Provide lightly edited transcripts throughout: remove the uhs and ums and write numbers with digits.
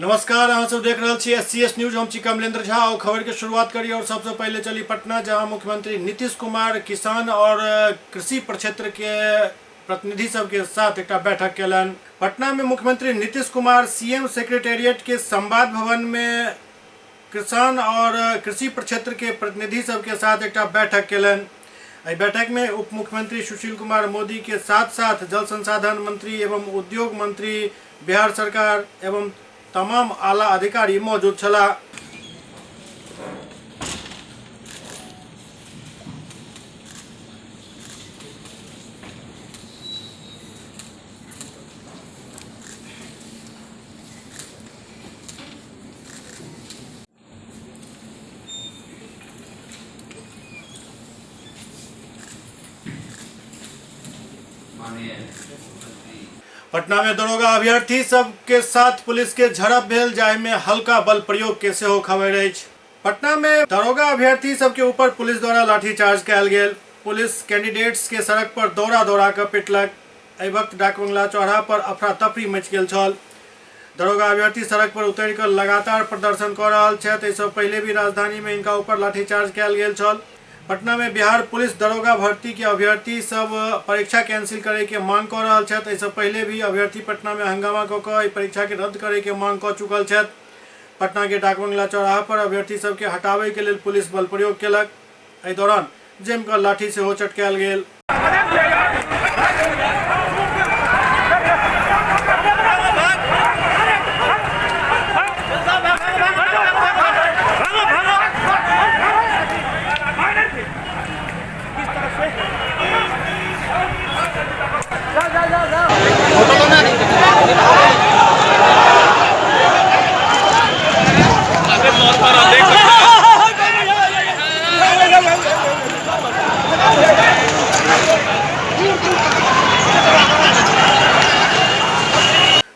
नमस्कार, अहाँ सब देख रहे छी SCS न्यूज। हम छी कमलेंद्र झा और खबर के शुरुआत करी। और सबसे पहले चली पटना, जहां मुख्यमंत्री नीतीश कुमार किसान और कृषि प्रक्षेत्र के प्रतिनिधि सब के साथ एक बैठक केलन। पटना में मुख्यमंत्री नीतीश कुमार CM सेक्रेटेरिएट के संवाद भवन में किसान और कृषि प्रक्षेत्र के प्रतिनिधि सब के साथ एक बैठक केलन। एहि बैठक में उप मुख्यमंत्री सुशील कुमार मोदी के साथ साथ जल संसाधन मंत्री एवं उद्योग मंत्री, बिहार सरकार एवं तमाम आला अधिकारी मौजूद छला। पटना में दरोगा अभ्यर्थी सब के साथ पुलिस के झड़प भेल, जाहि में हल्का बल प्रयोग के सेहो खबर अछि। पटना में दरोगा अभ्यर्थी सब के ऊपर पुलिस द्वारा लाठीचार्ज कयल गेल। पुलिस कैंडिडेट्स के सड़क पर दौड़ा दौड़ा कर पिटलक। एहि वक्त डाक बंगला चौराहा पर अफरा तफरी मचि गेल छल। दरोगा अभ्यर्थी सड़क पर उतरि कर लगातार प्रदर्शन कर रहल छथि। एहिसँ पहले भी राजधानी में इनका ऊपर लाठीचार्ज कयल गेल छल। पटना में बिहार पुलिस दरोगा भर्ती के अभ्यर्थी सब परीक्षा कैंसिल करे के मांग कर रहल छथि। एहिसँ पहले भी अभ्यर्थी पटना में हंगामा कऽ कऽ परीक्षा के रद्द करे के मांग कऽ चुकल छथि। पटना के डाक बंगला चौराहा पर अभ्यर्थी सब के हटावे के लेल पुलिस बल प्रयोग केलक। एहि दौरान जमकर लाठी सेहो चटकायल गेल।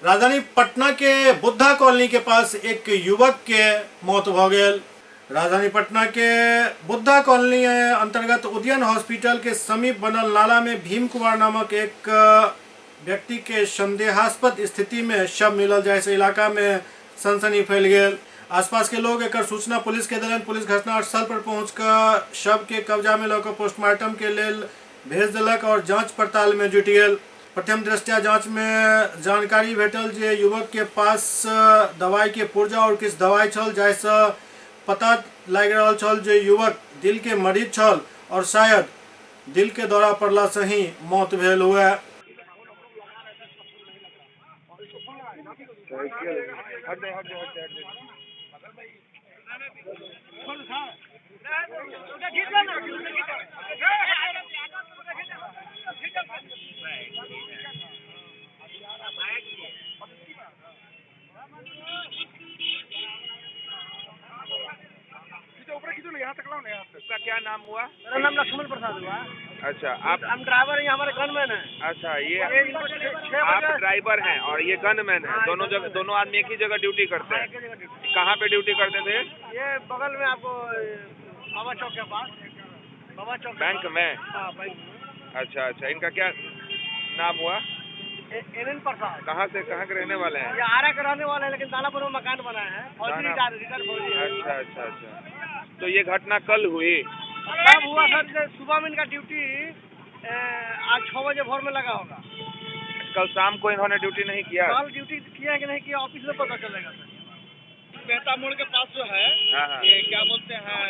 राजधानी पटना के बुद्धा कॉलोनी के पास एक युवक के मौत भ गेल। राजधानी पटना के बुद्धा कॉलोनी अंतर्गत उदयन हॉस्पिटल के समीप बनल नाला में भीम कुमार नामक एक व्यक्ति के संदेहास्पद स्थिति में शव मिलल, जैसे इलाका में सनसनी फैल गेल। आसपास के लोग एक सूचना पुलिस के देलन। पुलिस घटनास्थल पर पहुंचकर शव के कब्जा में लऽ कऽ पोस्टमार्टम के लेल भेज देलक और जांच पड़ताल में जुटि गेल। प्रथम दृष्टया जांच में जानकारी भेटल जे युवक के पास दवाई के पुर्जा और किछु दवाई छल, जाहिसँ पता लागि रहल छल जे युवक दिल के मरीज छल और शायद दिल के दौरा पड़ला से ही मौत भेल हुए। उसका क्या नाम हुआ? मेरा नाम लक्ष्मण प्रसाद हुआ। अच्छा, हम ड्राइवर हैं, हमारे गनमैन है। अच्छा, ये आप ड्राइवर हैं और ये गनमैन है। दोनों आदमी एक ही जगह ड्यूटी करते हैं। कहाँ पे ड्यूटी करते थे? ये बगल में आपको बाबा चौक के पास, बाबा चौक बैंक में। हाँ, बैंक में। अच्छा, इनका क्या नाम हुआ? NN प्रसाद। कहाँ के रहने वाले हैं? ये आरा के रहने वाले हैं, लेकिन दानापुर में मकान बनाए हैं। अच्छा। तो ये घटना कल हुई? कब हुआ सर? सुबह में इनका ड्यूटी आज 6 बजे भोर में लगा होगा। कल शाम को इन्होंने ड्यूटी नहीं किया? कल ड्यूटी किया कि नहीं किया ऑफिस में पता चलेगा सर। मेहता मोड़ के पास जो है, ये क्या बोलते हैं,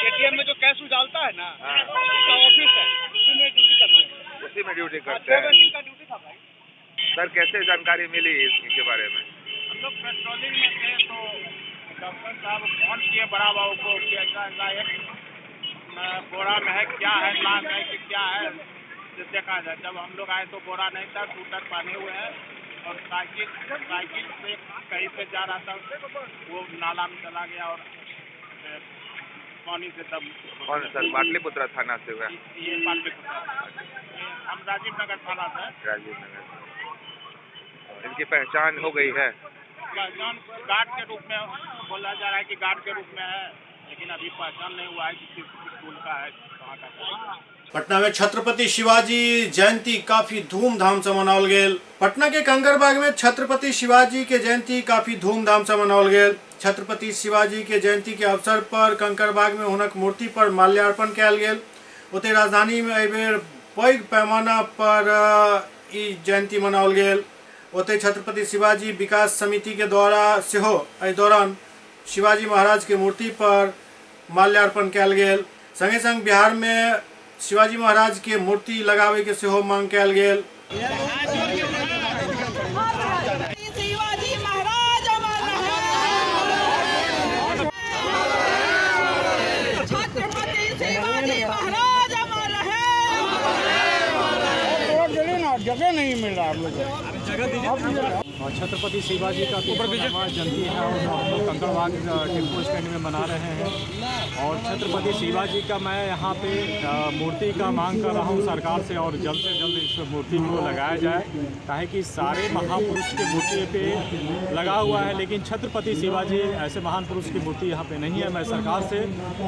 ATM में जो कैश उजालता है ना, उसका ऑफिस है, उसी में ड्यूटी करते हैं। उसी में ड्यूटी करते हैं। 6 बजे इनका ड्यूटी था भाई। सर, कैसे जानकारी मिली इसके बारे में? हम लोग पेट्रोलिंग में थे तो डॉक्टर साहब फोन किए बड़ा बाबू को कि ऐसा एक बोरा में है, क्या है, लाश है कि क्या है, देखा जाए। जब हम लोग आए तो बोरा नहीं था, स्कूटर पहने हुए हैं और साइकिल से कहीं पे जा रहा था, वो नाला में चला गया और पानी से दम। कौन सर? पाटलिपुत्र थाना से हुआ? ये पाटलिपुत्र, हम राजीव नगर थाना से। राजीव नगर। इनकी पहचान हो गई है? पहचान गार्ड के रूप में बोला जा रहा है कि गार्ड के रूप में है, लेकिन अभी पहचान नहीं हुआ है कि किस स्कूल का है, कहाँ का है। पटना में छत्रपति शिवाजी जयंती काफी धूमधाम से मनाओल गेल। पटना के कंकड़बाग में छत्रपति शिवाजी के जयंती काफी धूमधाम से मनाओल गेल। छत्रपति शिवाजी के जयंती के अवसर पर कंकड़बाग में हुनक मूर्ति पर माल्यार्पण कयल गेल। ओते राजधानी में एहि बेर पैघ पैमाना पर ई जयंती मनाओल गेल। ओते छत्रपति शिवाजी विकास समिति के द्वारा सेहो एहि दौरान शिवाजी महाराज के मूर्ति पर माल्यार्पण कयल गेल। संगे संग बिहार में शिवाजी महाराज के मूर्ति लगावे के सेहो मांग कयल गेल। शिवाजी महाराज अमर रहे। छत्रपति शिवाजी महाराज अमर रहे। जगह नहीं मिल रहा हम लोग और छत्रपति शिवाजी का जयंती है और हम लोग कंकड़बाग टेम्पो स्टैंड में मना रहे हैं। और छत्रपति शिवाजी का मैं यहाँ पे मूर्ति का मांग कर रहा हूँ सरकार से, और जल्द से जल्द इस मूर्ति को लगाया जाए, ताकि सारे महापुरुष की मूर्ति पे लगा हुआ है, लेकिन छत्रपति शिवाजी ऐसे महान पुरुष की मूर्ति यहाँ पे नहीं है। मैं सरकार से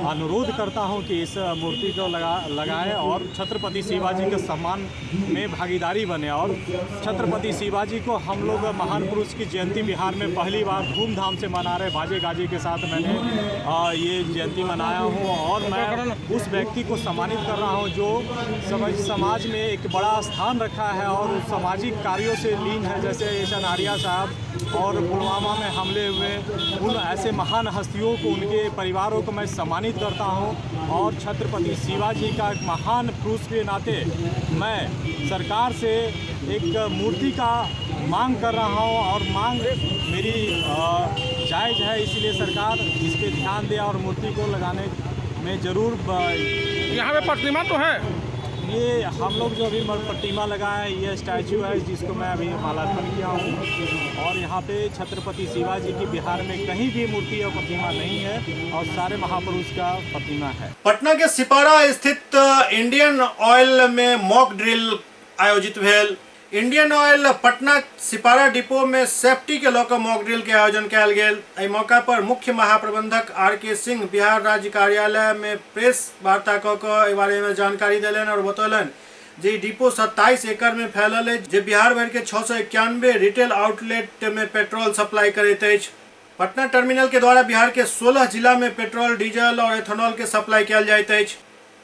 अनुरोध करता हूँ कि इस मूर्ति को लगाए और छत्रपति शिवाजी के सम्मान में भागीदारी बने। और छत्रपति शिवाजी को हम लोग महान पुरुष की जयंती बिहार में पहली बार धूमधाम से मना रहे, बाजे गाजे के साथ मैंने ये जयंती मनाया हूँ। और मैं उस व्यक्ति को सम्मानित कर रहा हूँ जो समाज में एक बड़ा स्थान रखा है और सामाजिक कार्यों से लीन है, जैसे शनारिया साहब और पुलवामा में हमले हुए उन ऐसे महान हस्तियों को, उनके परिवारों को मैं सम्मानित करता हूँ। और छत्रपति शिवाजी का एक महान पुरुष के नाते मैं सरकार से एक मूर्ति का मांग कर रहा हूँ, और मांग मेरी जायज़ है, इसलिए सरकार इस पे ध्यान दे और मूर्ति को लगाने में ज़रूर। यहाँ पे प्रतिमा तो है, ये हम लोग जो अभी प्रतिमा लगाए हैं, ये स्टैचू है जिसको मैं अभी माल्यार्पण किया हूँ। और यहाँ पे छत्रपति शिवाजी की बिहार में कहीं भी मूर्ति और प्रतिमा नहीं है, और सारे महापुरुष का प्रतिमा है। पटना के सिपारा स्थित इंडियन ऑयल में मॉक ड्रिल आयोजित भेल। Indian oil Patna Sipara depot में सेफ्टी के लौकर मॉक ड्रिल के आयोजन कयल गेल। एहि मौका पर मुख्य महाप्रबंधक आर.के. सिंह बिहार राज्य कार्यालय में प्रेस वार्ता कऽ बारे में जानकारी देलन और बतौलन जे डिपो 27 एकड़ में फैलल है, जे बिहार भर के 691 रिटेल आउटलेट में पेट्रोल सप्लाई करैत अछि। पटना टर्मिनल के द्वारा बिहार के 16 जिला में पेट्रोल, डीजल और एथेनॉल के सप्लाई कयल जाइत अछि।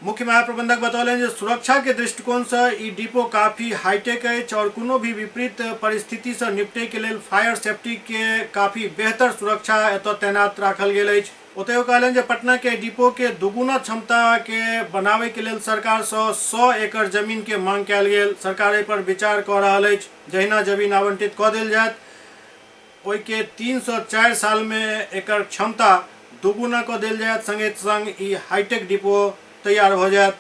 मुख्य महाप्रबंधक बतौलन जे सुरक्षा के दृष्टिकोण से ई डिपो काफी हाईटेक अछि और कोनो भी विपरीत परिस्थिति से निपटे के लेल फायर सेफ्टी के काफी बेहतर सुरक्षा एतऽ तैनात राखल गेल अछि। ओतहि कहलन जे पटना के डिपो के दुगुना क्षमता के बनावे के लेल सरकार से 100 एकड़ जमीन के मांग कयल गेल। सरकार एहि पर विचार कऽ रहल अछि। जहिना जमीन आवंटित कऽ देल जायत, ओहि के 304 साल में एकर क्षमता दुगुना कऽ देल जायत, संगे संग ई हाईटेक डिपो तैयार हो जात।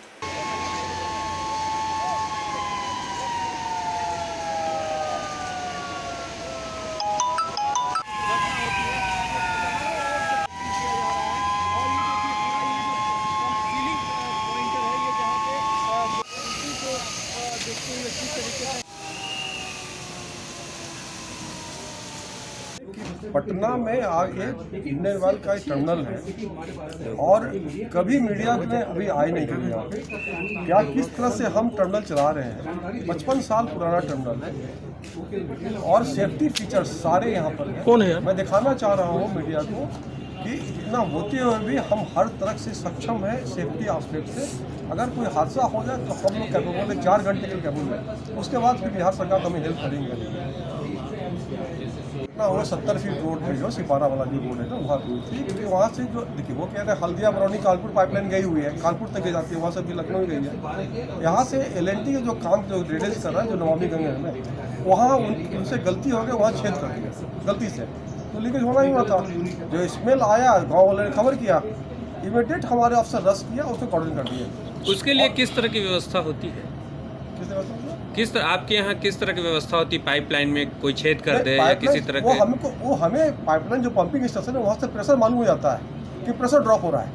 पटना में आगे इंडियन ऑयल का एक टर्मिनल है और कभी मीडिया ने अभी आए नहीं कभी यहाँ पे क्या किस तरह से हम टर्मिनल चला रहे हैं। 55 साल पुराना टर्मिनल है और सेफ्टी फीचर्स सारे यहाँ पर हैं। कौन है? मैं दिखाना चाह रहा हूँ मीडिया को कि इतना होते हुए भी हम हर तरह से सक्षम है सेफ्टी आस्पेक्ट से। अगर कोई हादसा हो जाए तो हम लोग कैपेबल है, 4 घंटे के कैपेबल है। उसके बाद फिर बिहार सरकार हमें हेल्प करेंगे ना। वो 70 फीट रोड पे जो सिपारा वाला जो रोड है ना, वहाँ दूर थी, क्योंकि वहाँ से जो देखिए वो कह रहे हैं हल्दिया बरौनी कानपुर पाइपलाइन गई हुई है, कानपुर तक जाती है, वहाँ से भी लखनऊ गई है। यहाँ से L&T के जो काम जो ड्रेनेज कर रहा है, जो नमामि गंगे है ना, वहाँ उनसे गलती हो गई, वहाँ छेद कर दिया गलती से, तो लीकेज होना ही हुआ था। जो स्मेल आया, गाँव वाले ने खबर किया, इमीडिएट हमारे अफसर रस किया, उसको कॉर्डन कर दिया। उसके लिए किस तरह की व्यवस्था होती है? किस तरह आपके यहाँ किस तरह की व्यवस्था होती है? पाइपलाइन में कोई छेद कर दे या किसी तरह के? वो हमें पाइपलाइन जो पंपिंग स्टेशन है वहाँ से प्रेशर मालूम हो जाता है कि प्रेशर ड्रॉप हो रहा है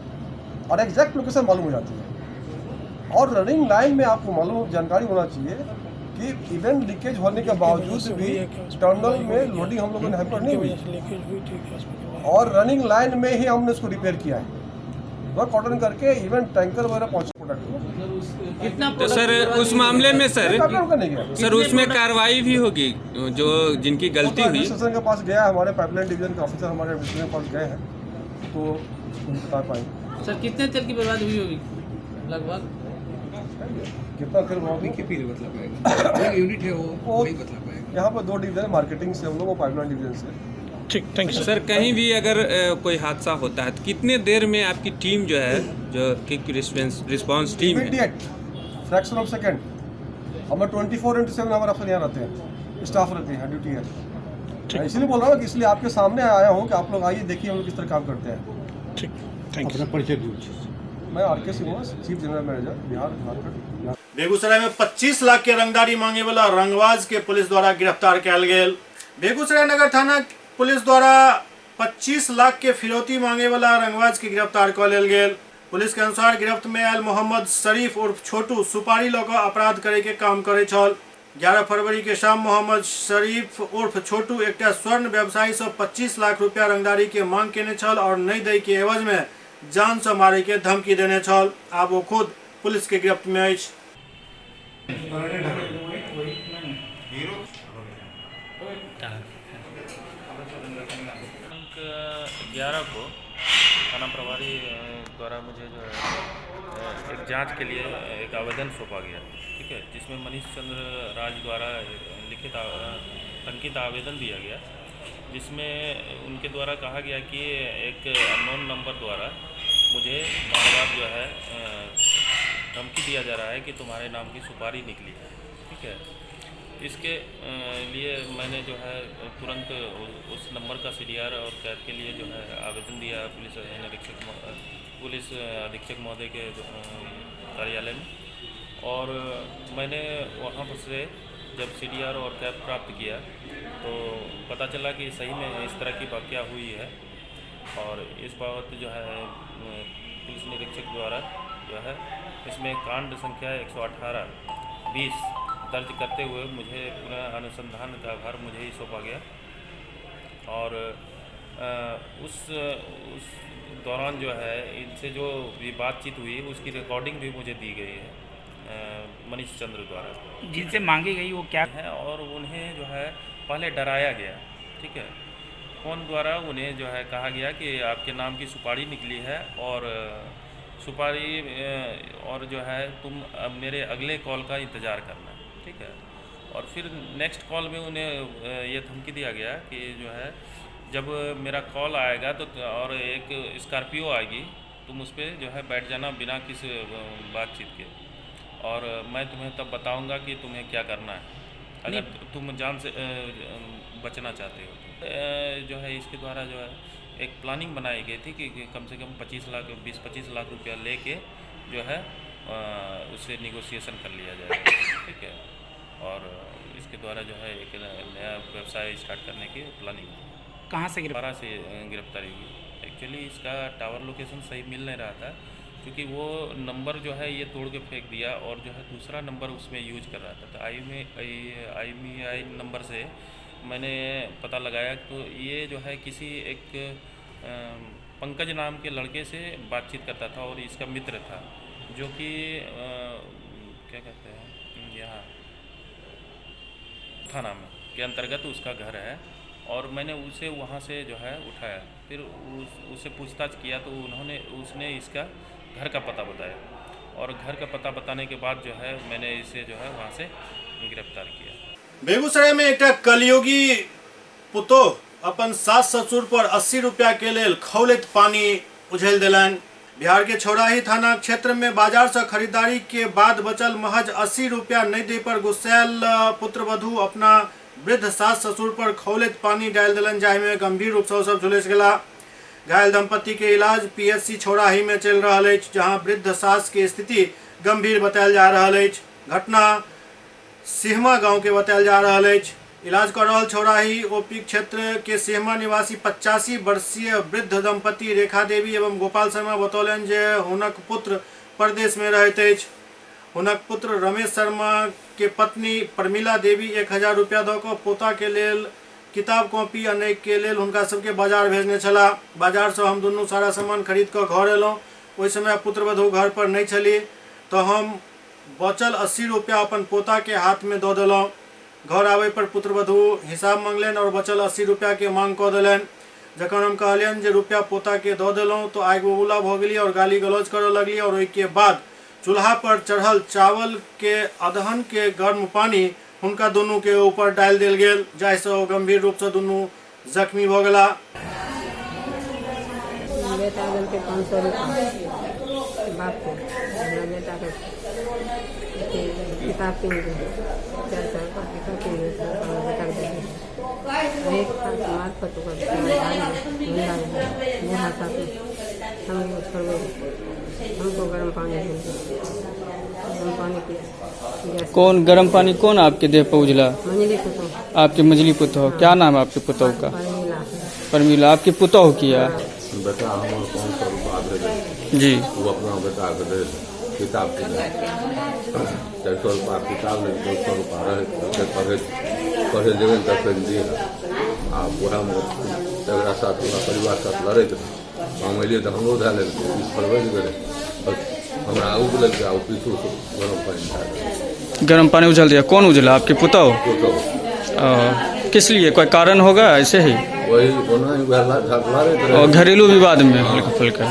और एग्जैक्ट लोकेशन मालूम हो जाती है। और रनिंग लाइन में आपको मालूम जानकारी होना चाहिए कि इवेंट लीकेज होने के बावजूद भी टर्मिनल में लोडिंग हम लोगों ने हैम्पर नहीं हुई और रनिंग लाइन में ही हमने उसको रिपेयर किया है, वह कॉर्डन करके इवेंट टैंकर वगैरह पहुँचे प्रोडक्ट को। कितना तो सर उस मामले में सर नहीं गया सर उसमें कार्रवाई भी होगी जो जिनकी गलती हुई। एडमिनिस्ट्रेशन के पास गया, हमारे पाइपलाइन डिवीजन के ऑफिसर हमारे एडमिनिस्ट्रेशन के पास गए हैं, तो उनको बता पाएंगे सर कितने तेल की बर्बाद हुई होगी लगभग? कितना तेल होगी यूनिट है वो वही बता पाएगा। यहाँ पर 2 डिवीजन है, मार्केटिंग से हम लोग, पाइपलाइन डिवीजन से। सर कहीं भी अगर कोई हादसा होता है तो कितने देर में आपकी टीम जो है जो क्विक रिस्पांस टीम है? इमीडिएट, फ्रैक्शन ऑफ सेकेंड, हमें 24/7 हमारे अफसर यहाँ रहते हैं, स्टाफ रहते हैं, ड्यूटी है। इसलिए बोल रहा हूँ कि इसलिए आपके सामने आया हूँ कि आप लोग आइए देखिए हम लोग किस तरह काम करते हैं। ठीक, थैंक यू। मैं RK Singh, chief general manager Bihar Jharkhand. Begusarai में 25 लाख के रंगदारी मांगे वाला रंगबाज के पुलिस द्वारा गिरफ्तार किया गया। बेगूसराय नगर थाना पुलिस द्वारा 25 लाख के फिरौती मांगे वाला रंगबाज के गिरफ्तार कर लेल गेल। पुलिस के अनुसार गिरफ्त में आयल मोहम्मद शरीफ उर्फ छोटू सुपारी लऽ कऽ अपराध करे के काम करे छल। 11 फरवरी के शाम मोहम्मद शरीफ उर्फ छोटू एकटा स्वर्ण व्यवसायी से 25 लाख रुपया रंगदारी के मांग केने छल और नहीं दै के एवज में जान से मारे के धमकी देने छल। आब वो खुद पुलिस के गिरफ्त में अछि। 11 को थाना प्रभारी द्वारा मुझे जो है एक जांच के लिए एक आवेदन सौंपा गया, ठीक है, जिसमें मनीष चंद्र राज द्वारा लिखित अंकित आवेदन दिया गया, जिसमें उनके द्वारा कहा गया कि एक अननोन नंबर द्वारा मुझे बार-बार जो है धमकी दिया जा रहा है कि तुम्हारे नाम की सुपारी निकली है, ठीक है। इसके लिए मैंने जो है तुरंत उस नंबर का CDR और कैद के लिए जो है आवेदन दिया पुलिस अधीक्षक महोदय के कार्यालय में, और मैंने वहाँ पर से जब CDR और कैद प्राप्त किया तो पता चला कि सही में इस तरह की वाकया हुई है, और इस बाबत जो है पुलिस निरीक्षक द्वारा जो है इसमें कांड संख्या 118-20 दर्ज करते हुए मुझे पुनः अनुसंधान का भार मुझे ही सौंपा गया, और उस दौरान जो है इनसे जो भी बातचीत हुई उसकी रिकॉर्डिंग भी मुझे दी गई है मनीष चंद्र द्वारा, जिनसे मांगी गई वो क्या है, और उन्हें जो है पहले डराया गया, ठीक है। फ़ोन द्वारा उन्हें जो है कहा गया कि आपके नाम की सुपारी निकली है और सुपारी और जो है तुम अब मेरे अगले कॉल का इंतज़ार करना, ठीक है। और फिर नेक्स्ट कॉल में उन्हें ये धमकी दिया गया कि जो है जब मेरा कॉल आएगा तो और एक स्कॉर्पियो आएगी, तुम उस पर जो है बैठ जाना बिना किसी बातचीत के, और मैं तुम्हें तब बताऊंगा कि तुम्हें क्या करना है अगर तुम जान से बचना चाहते हो। जो है इसके द्वारा जो है एक प्लानिंग बनाई गई थी कि कम से कम 20-25 लाख रुपया लेके जो है उससे निगोशिएशन कर लिया जाएगा, ठीक है, और इसके द्वारा जो है एक नया व्यवसाय स्टार्ट करने की प्लानिंग। कहाँ से गिरफ्तारी हुई? एक्चुअली इसका टावर लोकेशन सही मिल नहीं रहा था, क्योंकि वो नंबर जो है ये तोड़ के फेंक दिया और जो है दूसरा नंबर उसमें यूज कर रहा था। तो IMEI नंबर से मैंने पता लगाया तो ये जो है किसी एक पंकज नाम के लड़के से बातचीत करता था, और इसका मित्र था जो कि क्या कहते हैं यहाँ थाना में के अंतर्गत उसका घर है, और मैंने उसे वहाँ से जो है उठाया, फिर उससे पूछताछ किया तो उसने इसका घर का पता बताया, और घर का पता बताने के बाद जो है मैंने इसे जो है वहाँ से गिरफ्तार किया। बेगूसराय में एक कलयुगी पुतोह अपन सास ससुर पर 80 रुपया के लेल खौलैत पानी उझैल देलनि। बिहार के छौराही थाना क्षेत्र में बाजार से खरीदारी के बाद बचल महज 80 रुपया नहीं दे पर गुस्सायल पुत्रवधू अपना वृद्ध सास ससुर पर खौलैत पानी डाल दिलन, जाहि में गंभीर रूप से सब झुलस गेला। घायल दंपति के इलाज PSC छौराही में चल रहा है, जहां वृद्ध सास के स्थिति गंभीर बतायल जा रहा है। घटना सिहमा गांव के बतायल जा रहा है। इलाज कर रहा छौराही OP क्षेत्र के सिहमा निवासी 85 वर्षीय वृद्ध दंपति रेखा देवी एवं गोपाल शर्मा बतौलन जे हुनक पुत्र प्रदेश में रहते अछि। हुनक पुत्र रमेश शर्मा के पत्नी प्रमिला देवी 1000 रुपया दऽ कऽ पोता के लेल किताब कॉपी आने के लेल हुनका सबके बाजार भेजने छला। बाजार से हम दुनू सारा सामान खरीद कऽ घर एलहुँ। ओहि समय पुत्रवधू घर पर नहीं छली, तो हम बचल 80 रुपया अपन पोता के हाथ में दऽ देलहुँ। घर आबे पर पुत्रवधू हिसाब मांगलनि और बचल 80 रुपया के मांग कऽ देलनि। जखन हम कहलियनि जे रुपया पोता के दऽ देलहुँ तो आगि बबूला भऽ गेली और गाली गलौज करऽ लगली और ओहिके बाद चूल्हा पर चढ़ल चावल के अदहन के गर्म पानी हुनका दुनू के ऊपर डालि देल गेल, जाहिसँ ओ गंभीर रूप से दुनू जख्मी भऽ गेला। बेटा देलकै 500 रुपया बाप के, हमरा बेटा के किताब कीन दे 400 रुपया किताब कीन दे, बेटा के दे एक साल मार्फत ओकर मुँह साथ हम छोड़ो, हमको गर्म पानी गर्म पानी पिया। कौन गर्म पानी कौन आपके देह पे उजला? मंजली पुतौ। आपके मंजली पुतौ? क्या नाम है आपके पुतौ का? परमीला। आपकी पुतौ किया? बेटा हमारे 500 रुपया दे जी, वो अपना बेटा के दे किताब के 400 रुपया किताब ले 200 रुपया रहे पढ़े देवे तक दिए आ पूरा मेरा साथ पूरा परिवार साथ लड़े हम अलिए तो हमरो धै लेलकै पढ़बे नहीं करे, बस हमरा आगू लेलकै आ पीछू से गर्म पानी डाल गर्म पानी उछल दिया। कौन उजला? आपके पुतौ? किस लिए? कोई कारण होगा ऐसे ही? वही होना और घरेलू विवाद में हल्का फुल्का।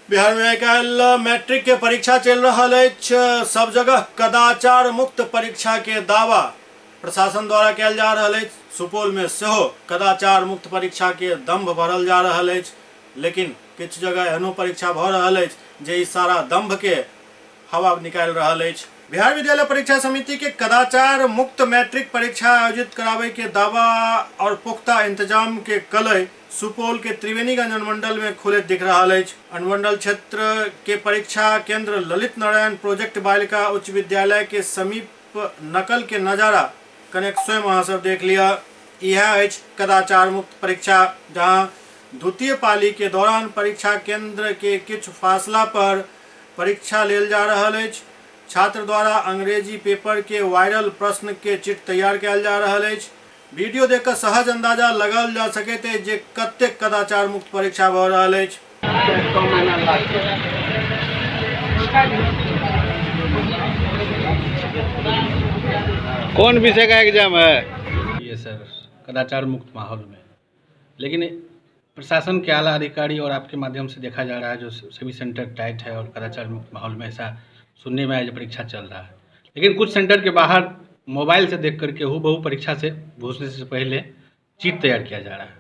बिहार में कल मैट्रिक के परीक्षा चल रहा है। सब जगह कदाचार मुक्त परीक्षा के दावा प्रशासन द्वारा कल जा रहा है। सुपौल में सेहो कदाचार मुक्त परीक्षा के दम्भ भरल जा रहा है, लेकिन किछु जगह एहनो परीक्षा भऽ रहल अछि जे ई सारा दम्भ के हवा निकाल रहा है। बिहार विद्यालय परीक्षा समिति के कदाचार मुक्त मैट्रिक परीक्षा आयोजित करावे के दावा और पुख्ता इंतजाम के कलय सुपौल के त्रिवेणीगंज अनुमंडल में खुले दिख रहा है। अनुमंडल क्षेत्र के परीक्षा केंद्र ललित नारायण प्रोजेक्ट बालिका उच्च विद्यालय के समीप नकल के नजारा कनेक स्वयं अहाँ सब देख लिया। यह अछि कदाचार मुक्त परीक्षा, जहां द्वितीय पाली के दौरान परीक्षा केंद्र के किछु फासला पर परीक्षा लेल जा रहा है। छात्र द्वारा अंग्रेजी पेपर के वायरल प्रश्न के चिट तैयार किया जा रहा है। वीडियो देखकर सहज अंदाजा लगाल जा सके थे जे कतेक कदाचार मुक्त परीक्षा भऽ रहल अछि। कौन विषय का एग्जाम है? ये सर कदाचार मुक्त माहौल में, लेकिन प्रशासन के आला अधिकारी और आपके माध्यम से देखा जा रहा है जो सभी सेंटर टाइट है और कदाचार मुक्त माहौल में ऐसा सुनने में आया जो परीक्षा चल रहा है। लेकिन कुछ सेंटर के बाहर मोबाइल से देख करके हूबहू परीक्षा से घुसने से पहले चीट तैयार किया जा रहा है।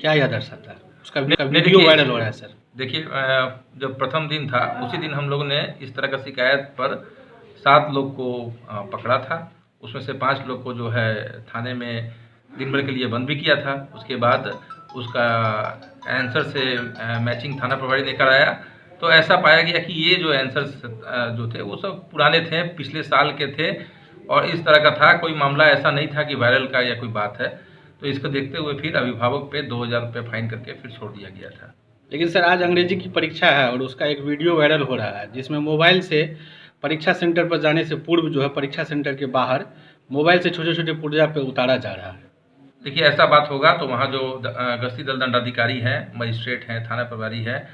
क्या यह दर्शाता है? उसका वीडियो वायरल हो रहा है सर। देखिए, जब प्रथम दिन था उसी दिन हम लोगों ने इस तरह का शिकायत पर 7 लोग को पकड़ा था। उसमें से 5 लोग को जो है थाने में दिन भर के लिए बंद भी किया था। उसके बाद उसका आंसर से मैचिंग थाना प्रभारी ने कराया तो ऐसा पाया गया कि ये जो आंसर्स जो थे वो सब पुराने थे, पिछले साल के थे और इस तरह का था। कोई मामला ऐसा नहीं था कि वायरल का या कोई बात है। तो इसको देखते हुए फिर अभिभावक पे 2000 रुपये फाइन करके फिर छोड़ दिया गया था। लेकिन सर आज अंग्रेजी की परीक्षा है और उसका एक वीडियो वायरल हो रहा है जिसमें मोबाइल से परीक्षा सेंटर पर जाने से पूर्व जो है परीक्षा सेंटर के बाहर मोबाइल से छोटे छोटे पुर्जा पे उतारा जा रहा है। देखिए, ऐसा बात होगा तो वहाँ जो गश्ती दल दंडाधिकारी हैं, मजिस्ट्रेट हैं, थाना प्रभारी है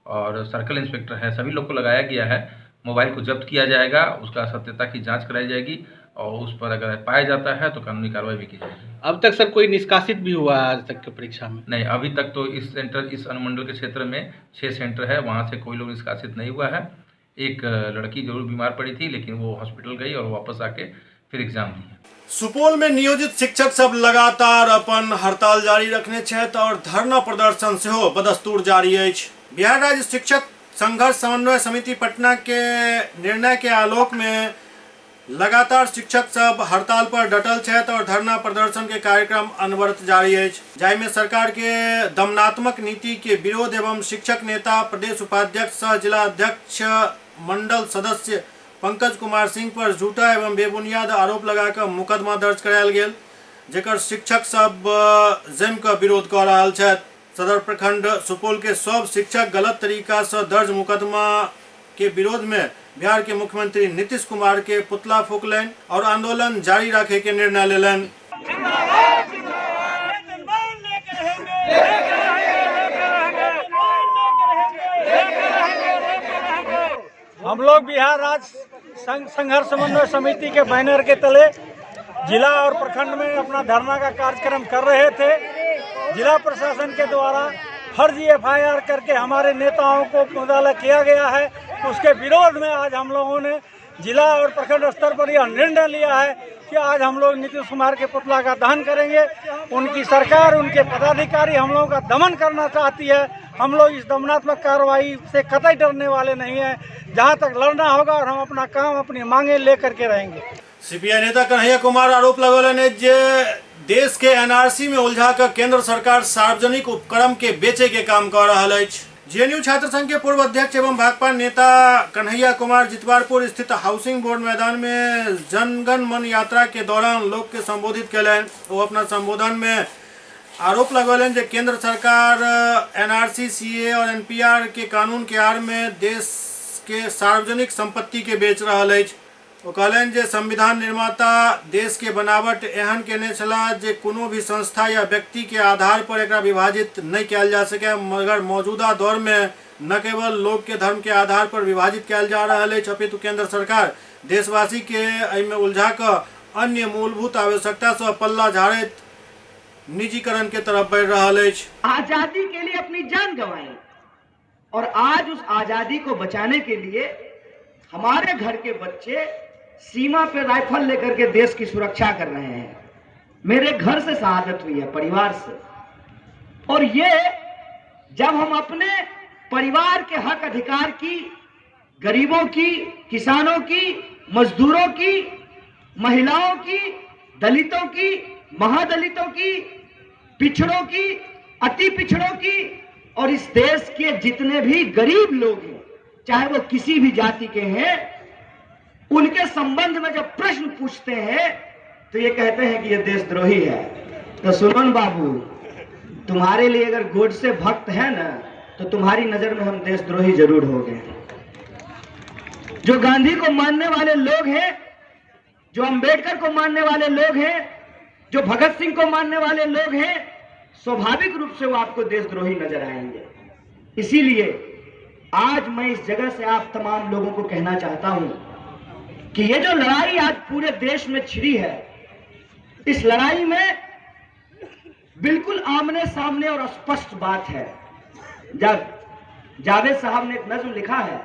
और सर्कल इंस्पेक्टर है, सभी लोग को लगाया गया है। मोबाइल को जब्त किया जाएगा, उसका सत्यता की जांच कराई जाएगी और उस पर अगर पाया जाता है तो कानूनी कार्रवाई भी की जाएगी। अब तक सर कोई निष्कासित भी हुआ आज तक की परीक्षा में? नहीं, अभी तक तो इस अनुमंडल के क्षेत्र में 6 सेंटर है, वहाँ से कोई लोग निष्कासित नहीं हुआ है। एक लड़की जरूर बीमार पड़ी थी लेकिन वो हॉस्पिटल गई और वापस आके फिर एग्जाम दिए। सुपौल में नियोजित शिक्षक सब लगातार अपन हड़ताल जारी रखने छथि और धरना प्रदर्शन सेहो बदस्तूर जारी अछि। बिहार राज्य शिक्षक संघर्ष समन्वय समिति पटना के निर्णय के आलोक में लगातार शिक्षक सब हड़ताल पर डटल छथि और धरना प्रदर्शन के कार्यक्रम अनवरत जारी अछि, जाहिमे सरकार के दमनात्मक नीति के विरोध एवं शिक्षक नेता, प्रदेश उपाध्यक्ष सह जिला अध्यक्ष, मंडल सदस्य पंकज कुमार सिंह पर झूठा एवं बेबुनियाद आरोप लगाकर मुकदमा दर्ज करायल गेल, जेकर शिक्षक सब जम के विरोध कऽ रहल छथि। सदर प्रखंड सुपौल के सब शिक्षक गलत तरीका से दर्ज मुकदमा के विरोध में बिहार के मुख्यमंत्री नीतीश कुमार के पुतला फूकलनि और आंदोलन जारी रखे के निर्णय लेलनि। हम लोग बिहार राज्य संघर्ष समन्वय समिति के बैनर के तले जिला और प्रखंड में अपना धरना का कार्यक्रम कर रहे थे। जिला प्रशासन के द्वारा फर्जी FIR करके हमारे नेताओं को मुद्दा किया गया है। उसके विरोध में आज हम लोगों ने जिला और प्रखंड स्तर पर यह निर्णय लिया है कि आज हम लोग नीतीश कुमार के पुतला का दहन करेंगे। उनकी सरकार, उनके पदाधिकारी हम लोगों का दमन करना चाहती है। हम लोग इस दमनात्मक कार्रवाई से कतई डरने वाले नहीं हैं। जहां तक लड़ना होगा और हम अपना काम, अपनी मांगे लेकर के रहेंगे। सीपीआई नेता कन्हैया कुमार आरोप लगौलनि जे देश के NRC में उलझा कर केंद्र सरकार सार्वजनिक उपक्रम के बेचे के काम कर रहा है। JNU छात्र संघ के पूर्व अध्यक्ष एवं भाकपा नेता कन्हैया कुमार जितवारपुर स्थित हाउसिंग बोर्ड मैदान में जनगण मन यात्रा के दौरान लोग के संबोधित कलन। वो अपना संबोधन में आरोप लगौलन जे केंद्र सरकार NRC, CA और NPR के कानून के आड़ में देश के सार्वजनिक संपत्ति के बेच रहा है। वो कहलन जे संविधान निर्माता देश के बनावट एहन केने छला जे कोनो भी संस्था या व्यक्ति के आधार पर एकरा विभाजित नहीं किया जा सके, मगर मौजूदा दौर में न केवल लोग के धर्म के आधार पर विभाजित किया जा रहा है, अपितु केंद्र सरकार देशवासी के एहिमे उलझा कर अन्य मूलभूत आवश्यकता से पल्ला झाड़े निजीकरण के तरफ बढ़ रहा है। आजादी के लिए अपनी जान गंवाई और आज उस आजादी को बचाने के लिए हमारे घर के बच्चे सीमा पे राइफल लेकर के देश की सुरक्षा कर रहे हैं। मेरे घर से शहादत हुई है, परिवार से। और ये जब हम अपने परिवार के हक अधिकार की, गरीबों की, किसानों की, मजदूरों की, महिलाओं की, दलितों की, महादलितों की, पिछड़ों की, अति पिछड़ों की और इस देश के जितने भी गरीब लोग हैं, चाहे वो किसी भी जाति के हैं, उनके संबंध में जब प्रश्न पूछते हैं तो ये कहते हैं कि ये देशद्रोही है। तो सुमन बाबू, तुम्हारे लिए अगर गोडसे भक्त है ना, तो तुम्हारी नजर में हम देशद्रोही जरूर हो गए। जो गांधी को मानने वाले लोग हैं, जो अंबेडकर को मानने वाले लोग हैं, जो भगत सिंह को मानने वाले लोग हैं, स्वाभाविक रूप से वो आपको देशद्रोही नजर आएंगे। इसीलिए आज मैं इस जगह से आप तमाम लोगों को कहना चाहता हूं कि ये जो लड़ाई आज पूरे देश में छिड़ी है, इस लड़ाई में बिल्कुल आमने सामने और स्पष्ट बात है। जब जावेद साहब ने एक नज्म लिखा है,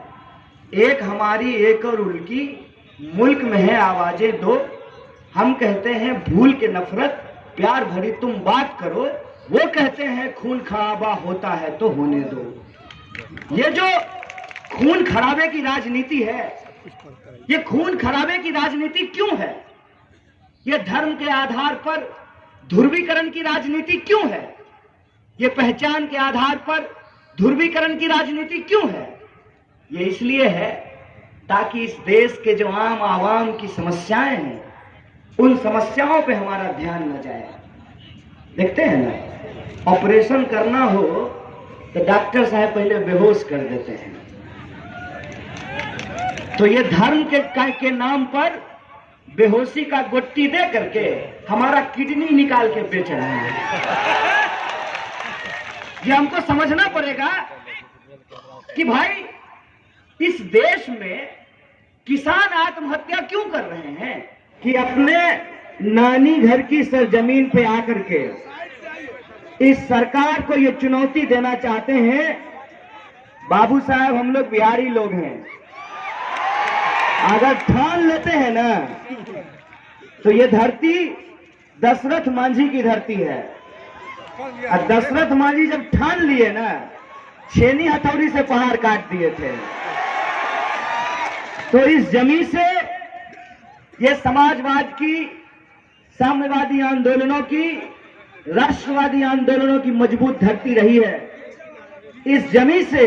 एक हमारी एक और उनकी, मुल्क में है आवाजें दो, हम कहते हैं भूल के नफरत, प्यार भरी तुम बात करो, वो कहते हैं खून खराबा होता है तो होने दो। ये जो खून खराबे की राजनीति है, ये खून खराबे की राजनीति क्यों है? ये धर्म के आधार पर ध्रुवीकरण की राजनीति क्यों है? ये पहचान के आधार पर ध्रुवीकरण की राजनीति क्यों है? ये इसलिए है ताकि इस देश के जो आम आवाम की समस्याएं हैं, उन समस्याओं पे हमारा ध्यान न जाए। देखते हैं ना, ऑपरेशन करना हो तो डॉक्टर साहब पहले बेहोश कर देते हैं। तो ये धर्म के नाम पर बेहोशी का गोटी दे करके हमारा किडनी निकाल के बेच रहे हैं। ये हमको समझना पड़ेगा कि भाई इस देश में किसान आत्महत्या क्यों कर रहे हैं? कि अपने नानी घर की सरजमीन पे आकर के इस सरकार को ये चुनौती देना चाहते हैं, बाबू साहब हम लोग बिहारी लोग हैं, अगर ठान लेते हैं ना तो ये धरती दशरथ मांझी की धरती है। और दशरथ मांझी जब ठान लिए ना, छेनी हथौड़ी से पहाड़ काट दिए थे। तो इस जमीन से ये समाजवाद की, साम्यवादी आंदोलनों की, राष्ट्रवादी आंदोलनों की मजबूत धरती रही है। इस जमीन से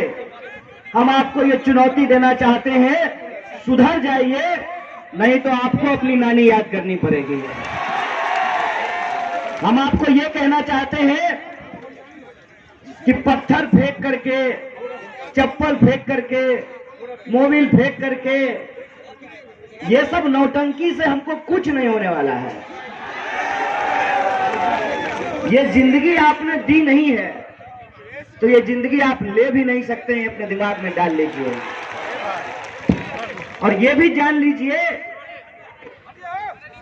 हम आपको ये चुनौती देना चाहते हैं, सुधर जाइए, नहीं तो आपको अपनी नानी याद करनी पड़ेगी। हम आपको ये कहना चाहते हैं कि पत्थर फेंक करके, चप्पल फेंक करके, मोबिल फेंक करके, ये सब नौटंकी से हमको कुछ नहीं होने वाला है। ये जिंदगी आपने दी नहीं है तो ये जिंदगी आप ले भी नहीं सकते हैं, अपने दिमाग में डाल लीजिए। और ये भी जान लीजिए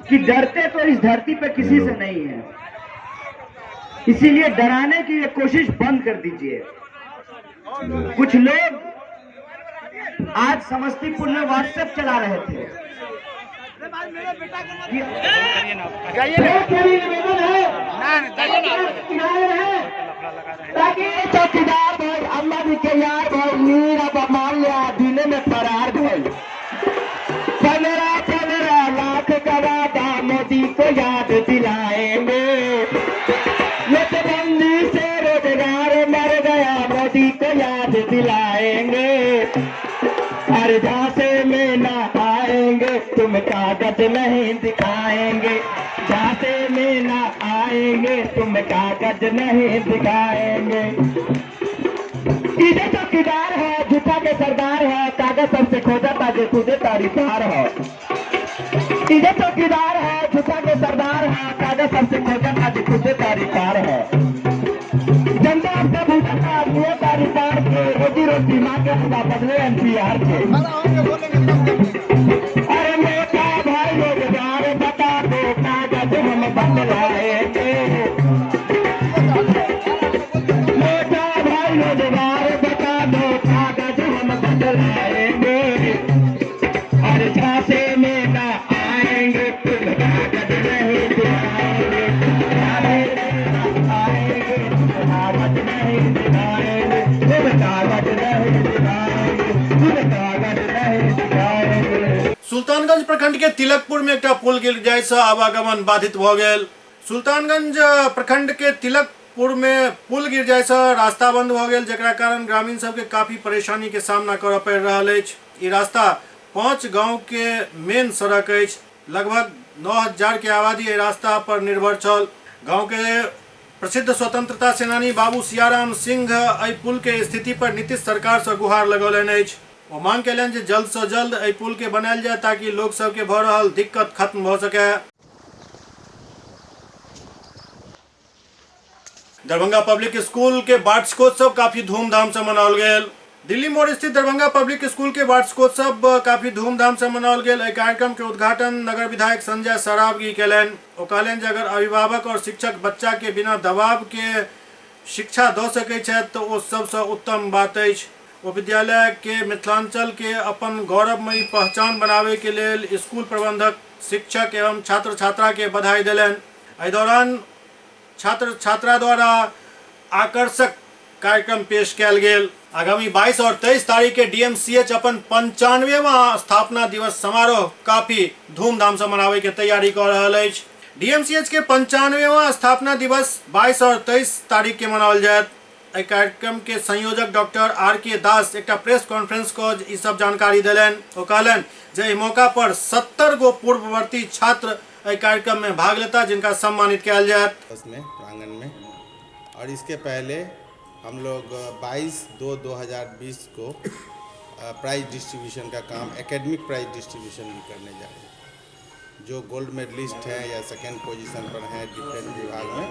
कि डरते तो इस धरती पे किसी से नहीं है, इसीलिए डराने की ये कोशिश बंद कर दीजिए। कुछ लोग आज समस्तीपुर में व्हाट्सएप चला रहे थे। चौकीदार भाई अम्मा जी के यार भाई मीरा मान लिया दिने में फरार भाई 15 लाख का वादा मोदी को याद दिलाएंगे, नोटबंदी से रोजगार मर गया मोदी को याद दिलाएंगे, हर झांसे में ना आएंगे तुम कागज नहीं दिखाएंगे, झांसे में ना आएंगे तुम कागज नहीं दिखाएंगे। इधर चौकीदार है झूठा के सरदार है, कागज सबसे खोजा था जो तुझे तारीफदार है। इधर चौकीदार है झूठा के सरदार है, कागज सबसे खोजा था जो तुझे तारीफदार है। जनता आपसे पूछा था ये तारीफदार के रोजी रोटी माँ के खुदा बदले NPR के। अरे मोटा भाई रोजगार बता दो कागज हम बदलाएंगे, मोटा भाई रोजगार बता दो कागज हम बदलाएंगे, और झांसे में ना आएंगे तुम कागज नहीं दिखाएंगे, आएंगे कागज नहीं दिखाएंगे, तुम कागज नहीं दिखाएंगे, तुम कागज नहीं दिखाएंगे। सुल्तानगंज प्रखंड के तिलकपुर में एक पुल गिर जाय से आवागमन बाधित भ गेल। सुल्तानगंज प्रखंड के तिलकपुर में पुल गिर जाय से रास्ता बंद भ गेल, जेकरा कारण ग्रामीण सबके काफी परेशानी के सामना करऽ पड़ि रहल अछि। ई रास्ता 5 गांव के मेन सड़क अछि। लगभग 9000 के आबादी एहि रास्ता पर निर्भर छल। गांव के प्रसिद्ध स्वतंत्रता सेनानी बाबू सियाराम सिंह एहि पुल के स्थिति पर नीतीश सरकार से गुहार लगौलनि अछि। ओ मांग कयलनि जे जल्द से जल्द एहि पुल के बनायल जाय ताकि लोग सब के भ रहल दिक्कत खत्म भ सके। दरभंगा पब्लिक स्कूल के वार्षिकोत्सव काफी धूमधाम से मनाओल गेल। दिल्ली मोड़ स्थित दरभंगा पब्लिक स्कूल के वार्षिकोत्सव काफी धूमधाम से मनाओल गेल। एहि कार्यक्रम के उद्घाटन नगर विधायक संजय सरावगी कयलनि। ओ कहलनि जे अगर अभिभावक और शिक्षक बच्चा के बिना दबाव के शिक्षा दऽ सकै छथि तऽ ओ सबसँ उत्तम बात अछि। ओ विद्यालय के मिथिलांचल के अपन गौरवमयी पहचान बनावे के लेल स्कूल प्रबंधक, शिक्षक एवं छात्र छात्रा के बधाई देलनि। एहि दौरान छात्र छात्रा द्वारा आकर्षक कार्यक्रम पेश कयल गेल। आगामी 22 और 23 तारीख के DMCH अपन 95वां स्थापना दिवस समारोह काफी धूमधाम से मनावे के तैयारी कर रहल अछि। DMCH के 95वां स्थापना दिवस 22 और 23 तारीख के मनाओल जायत। एहि कार्यक्रम के संयोजक डॉक्टर RK दास एक प्रेस कॉन्फ्रेंस को ई सब जानकारी दिलनि। ओ कहलनि जे एहि मौका पर 70 गो पूर्ववर्ती छात्र एहि कार्यक्रम में भाग लेता, जिनका सम्मानित किया जायत। उसमें प्रांगण में, और इसके पहले हम लोग 22/2/2020 को प्राइज डिस्ट्रीब्यूशन का काम, एकेडमिक प्राइज डिस्ट्रीब्यूशन भी करने जा रहे हैं। जो गोल्ड मेडलिस्ट हैं या सेकेंड पोजीशन पर हैं डिफरेंट विभाग में,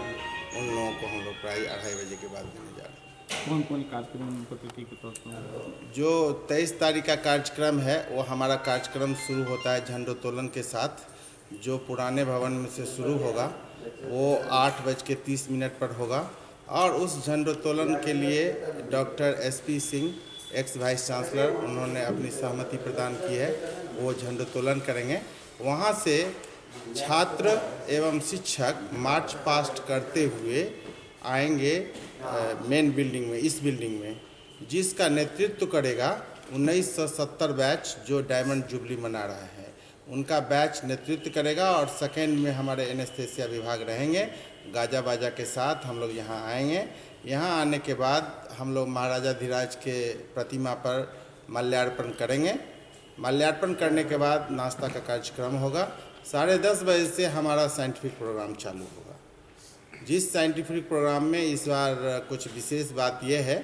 उन लोगों को हम लोग प्राइज 2:30 बजे के बाद देने जा रहे हैं। कौन कौन कार्यक्रम? जो 23 तारीख का कार्यक्रम है वो हमारा कार्यक्रम शुरू होता है झंडोत्तोलन के साथ, जो पुराने भवन में से शुरू होगा वो 8:30 पर होगा। और उस झंडोत्तोलन के लिए doctor SP Singh x vice chancellor, उन्होंने अपनी सहमति प्रदान की है, वो झंडोत्तोलन करेंगे। वहाँ से छात्र एवं शिक्षक मार्च पास्ट करते हुए आएंगे मेन बिल्डिंग में, इस बिल्डिंग में, जिसका नेतृत्व करेगा 1970 बैच जो डायमंड जुबली मना रहा है, उनका बैच नेतृत्व करेगा। और सेकेंड में हमारे एनेस्थेसिया विभाग रहेंगे। गाजा बाजा के साथ हम लोग यहाँ आएंगे। यहाँ आने के बाद हम लोग महाराजा धीराज के प्रतिमा पर माल्यार्पण करेंगे। माल्यार्पण करने के बाद नाश्ता का कार्यक्रम होगा। 10:30 बजे से हमारा साइंटिफिक प्रोग्राम चालू होगा। जिस साइंटिफिक प्रोग्राम में इस बार कुछ विशेष बात यह है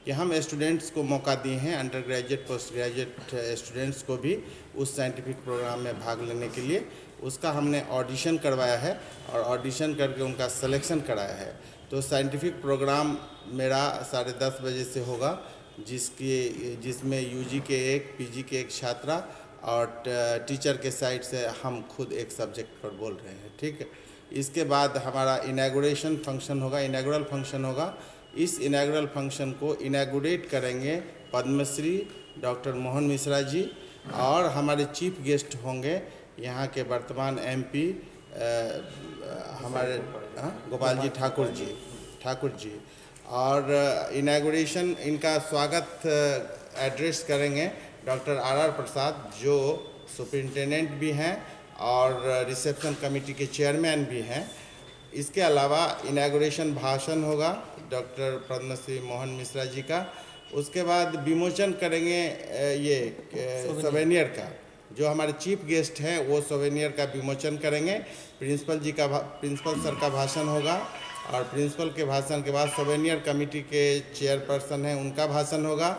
कि हम स्टूडेंट्स को मौका दिए हैं, under graduate post graduate students को भी उस साइंटिफिक प्रोग्राम में भाग लेने के लिए उसका हमने ऑडिशन करवाया है और ऑडिशन करके उनका सिलेक्शन कराया है। तो साइंटिफिक प्रोग्राम मेरा 10:30 बजे से होगा, जिसमें UG के 1, PG के 1 छात्रा और टीचर के साइड से हम खुद एक सब्जेक्ट पर बोल रहे हैं, ठीक है। इसके बाद हमारा इनॉग्रेशन फंक्शन होगा, इनॉग्रल फंक्शन होगा। इस इनॉग्रल फंक्शन को इनॉग्रेट करेंगे पद्मश्री डॉक्टर मोहन मिश्रा जी, और हमारे चीफ गेस्ट होंगे यहाँ के वर्तमान MP हमारे गोपाल जी ठाकुर जी। और इनॉग्रेशन इनका स्वागत एड्रेस करेंगे डॉक्टर RR प्रसाद, जो सुपरिटेंडेंट भी हैं और रिसेप्शन कमेटी के चेयरमैन भी हैं। इसके अलावा इनॉग्रेशन भाषण होगा डॉक्टर पद्मश्री मोहन मिश्रा जी का। उसके बाद विमोचन करेंगे ये सोवेनियर का, जो हमारे चीफ गेस्ट हैं वो सोवेनियर का विमोचन करेंगे। प्रिंसिपल सर का भाषण होगा, और प्रिंसिपल के भाषण के बाद सोवेनियर कमेटी के चेयरपर्सन हैं उनका भाषण होगा,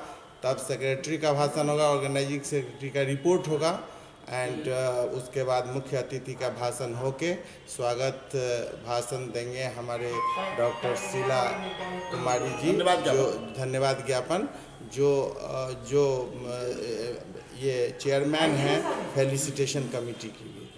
तब सेक्रेटरी का भाषण होगा, ऑर्गेनाइजिंग सेक्रेटरी का रिपोर्ट होगा, एंड उसके बाद मुख्य अतिथि का भाषण होके स्वागत भाषण देंगे हमारे डॉक्टर शीला कुमारी जी, जो धन्यवाद ज्ञापन जो ये चेयरमैन हैं फेलिसिटेशन कमेटी की भी,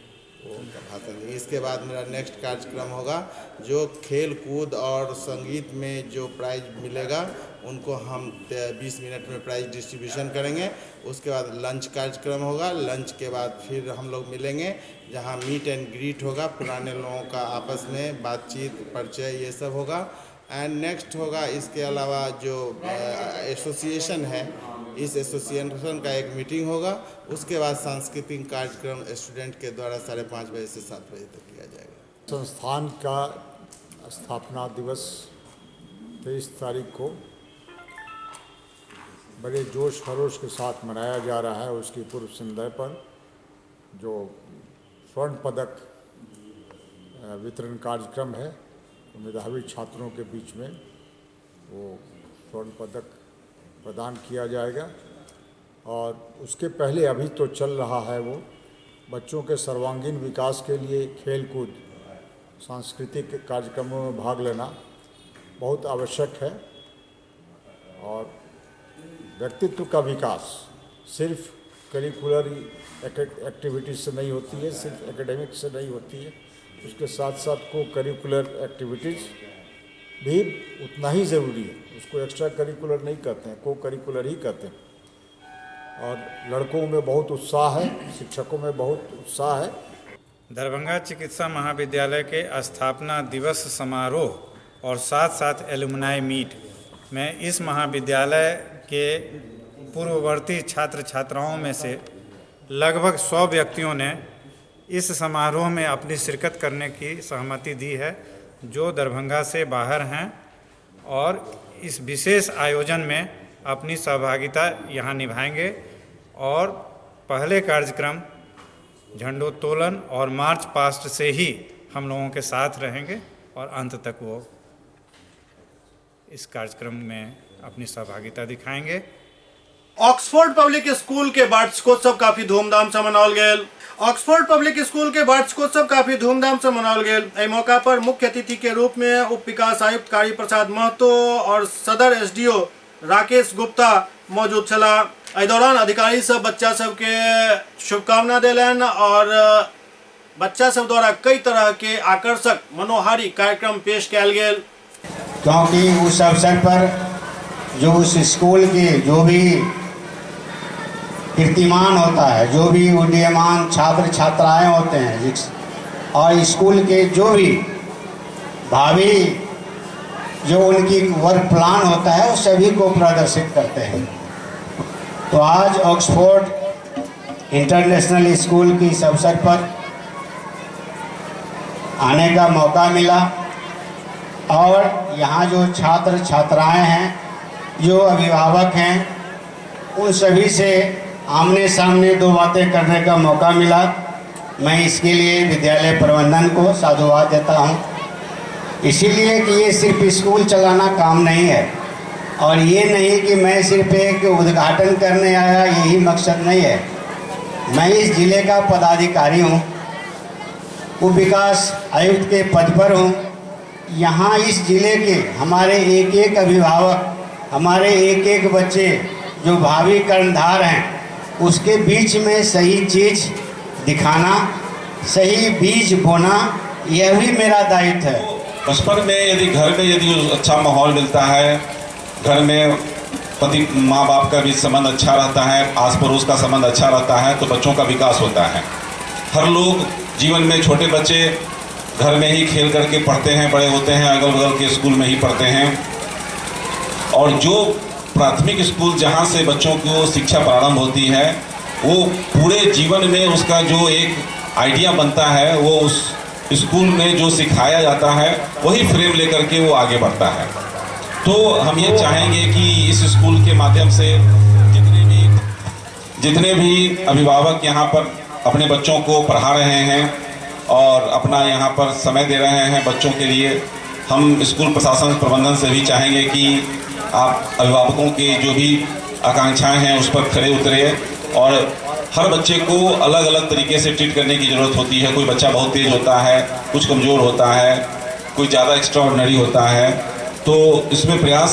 वो उनका भाषण देंगे। इसके बाद मेरा नेक्स्ट कार्यक्रम होगा जो खेल कूद और संगीत में जो प्राइज मिलेगा उनको हम 20 मिनट में प्राइज डिस्ट्रीब्यूशन करेंगे। उसके बाद लंच कार्यक्रम होगा। लंच के बाद फिर हम लोग मिलेंगे, जहां मीट एंड ग्रीट होगा, पुराने लोगों का आपस में बातचीत परिचय ये सब होगा। एंड नेक्स्ट होगा इसके अलावा जो एसोसिएशन है, इस एसोसिएशन का एक मीटिंग होगा। उसके बाद सांस्कृतिक कार्यक्रम स्टूडेंट के द्वारा 5:30 बजे से 7 बजे तक किया जाएगा। संस्थान का स्थापना दिवस 23 तारीख को बड़े जोश खरोश के साथ मनाया जा रहा है। उसकी पूर्व संध्या पर जो स्वर्ण पदक वितरण कार्यक्रम है, मेधावी छात्रों के बीच में वो स्वर्ण पदक प्रदान किया जाएगा। और उसके पहले अभी तो चल रहा है वो बच्चों के सर्वांगीण विकास के लिए खेल कूद सांस्कृतिक कार्यक्रमों में भाग लेना बहुत आवश्यक है। और व्यक्तित्व का विकास सिर्फ करिकुलर एक्टिविटीज से नहीं होती है, सिर्फ एकेडमिक से नहीं होती है, उसके साथ साथ को करिकुलर एक्टिविटीज़ भी उतना ही ज़रूरी है। उसको एक्स्ट्रा करिकुलर नहीं कहते हैं, को करिकुलर ही कहते हैं। और लड़कों में बहुत उत्साह है, शिक्षकों में बहुत उत्साह है। दरभंगा चिकित्सा महाविद्यालय के स्थापना दिवस समारोह और साथ साथ एलुमनाई मीट में इस महाविद्यालय के पूर्ववर्ती छात्र छात्राओं में से लगभग 100 व्यक्तियों ने इस समारोह में अपनी शिरकत करने की सहमति दी है, जो दरभंगा से बाहर हैं और इस विशेष आयोजन में अपनी सहभागिता यहाँ निभाएंगे। और पहले कार्यक्रम झंडोत्तोलन और मार्च पास्ट से ही हम लोगों के साथ रहेंगे और अंत तक वो इस कार्यक्रम में अपनी सहभागिता दिखाएंगे। ऑक्सफोर्ड पब्लिक स्कूल के वार्षिकोत्सव काफी धूमधाम से मनाओल गेल। ऑक्सफोर्ड पब्लिक स्कूल के वार्षिकोत्सव काफी धूमधाम से मनाओल गेल। एहि मौका पर मुख्य अतिथि के रूप में उप विकास आयुक्त कारी प्रसाद महतो और सदर SDO राकेश गुप्ता मौजूद छला। एहि दौरान अधिकारी सब बच्चा सब के शुभकामना देलन और बच्चा सब द्वारा कई तरह के आकर्षक मनोहारी कार्यक्रम पेश किया गेल। क्योंकि उस अवसर पर जो उस स्कूल के जो भी कीर्तिमान होता है, जो भी उदीयमान छात्र छात्राएं होते हैं और स्कूल के जो भी भावी जो उनकी वर्क प्लान होता है वो सभी को प्रदर्शित करते हैं। तो आज ऑक्सफोर्ड इंटरनेशनल स्कूल की इस अवसर पर आने का मौका मिला और यहाँ जो छात्र छात्राएं हैं, जो अभिभावक हैं, उन सभी से आमने सामने दो बातें करने का मौका मिला। मैं इसके लिए विद्यालय प्रबंधन को साधुवाद देता हूँ, इसीलिए कि ये सिर्फ स्कूल चलाना काम नहीं है और ये नहीं कि मैं सिर्फ एक उद्घाटन करने आया, यही मकसद नहीं है। मैं इस जिले का पदाधिकारी हूँ, उप विकास आयुक्त के पद पर हूँ। यहाँ इस जिले के हमारे एक एक अभिभावक, हमारे एक एक बच्चे जो भावी कर्णधार हैं, उसके बीच में सही चीज़ दिखाना, सही बीज बोना, यह भी मेरा दायित्व है। बचपन में यदि घर में यदि अच्छा माहौल मिलता है, घर में पति माँ बाप का भी संबंध अच्छा रहता है, आस पड़ोस का संबंध अच्छा रहता है, तो बच्चों का विकास होता है। हर लोग जीवन में, छोटे बच्चे घर में ही खेल करके पढ़ते हैं, बड़े होते हैं अगल बगल के स्कूल में ही पढ़ते हैं। और जो प्राथमिक स्कूल जहाँ से बच्चों को शिक्षा प्रारंभ होती है, वो पूरे जीवन में उसका जो एक आइडिया बनता है, वो उस स्कूल में जो सिखाया जाता है वही फ्रेम लेकर के वो आगे बढ़ता है। तो हम ये चाहेंगे कि इस स्कूल के माध्यम से जितने भी अभिभावक यहाँ पर अपने बच्चों को पढ़ा रहे हैं और अपना यहाँ पर समय दे रहे हैं बच्चों के लिए, हम स्कूल प्रशासन प्रबंधन से भी चाहेंगे कि आप अभिभावकों के जो भी आकांक्षाएं हैं उस पर खड़े उतरे। और हर बच्चे को अलग अलग तरीके से ट्रीट करने की ज़रूरत होती है। कोई बच्चा बहुत तेज़ होता है, कुछ कमज़ोर होता है, कोई ज़्यादा एक्स्ट्राऑर्डिनरी होता है। तो इसमें प्रयास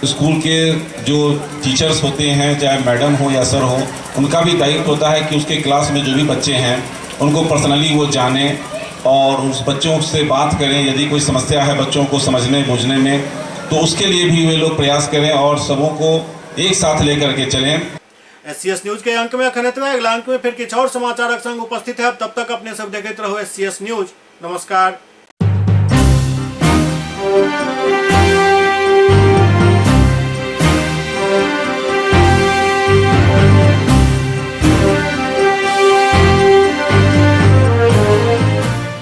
स्कूल के जो टीचर्स होते हैं, चाहे मैडम हो या सर हो, उनका भी दायित्व होता है कि उसके क्लास में जो भी बच्चे हैं उनको पर्सनली वो जाने और उस बच्चों से बात करें। यदि कोई समस्या है बच्चों को समझने बूझने में, तो उसके लिए भी वे लोग प्रयास करें और सबों को एक साथ लेकर के चलें। SCS न्यूज के अंक में अखनित हुआ। अगला अंक में फिर कुछ और समाचार संग उपस्थित है। तब तक अपने सब देखते रहो SCS न्यूज। नमस्कार।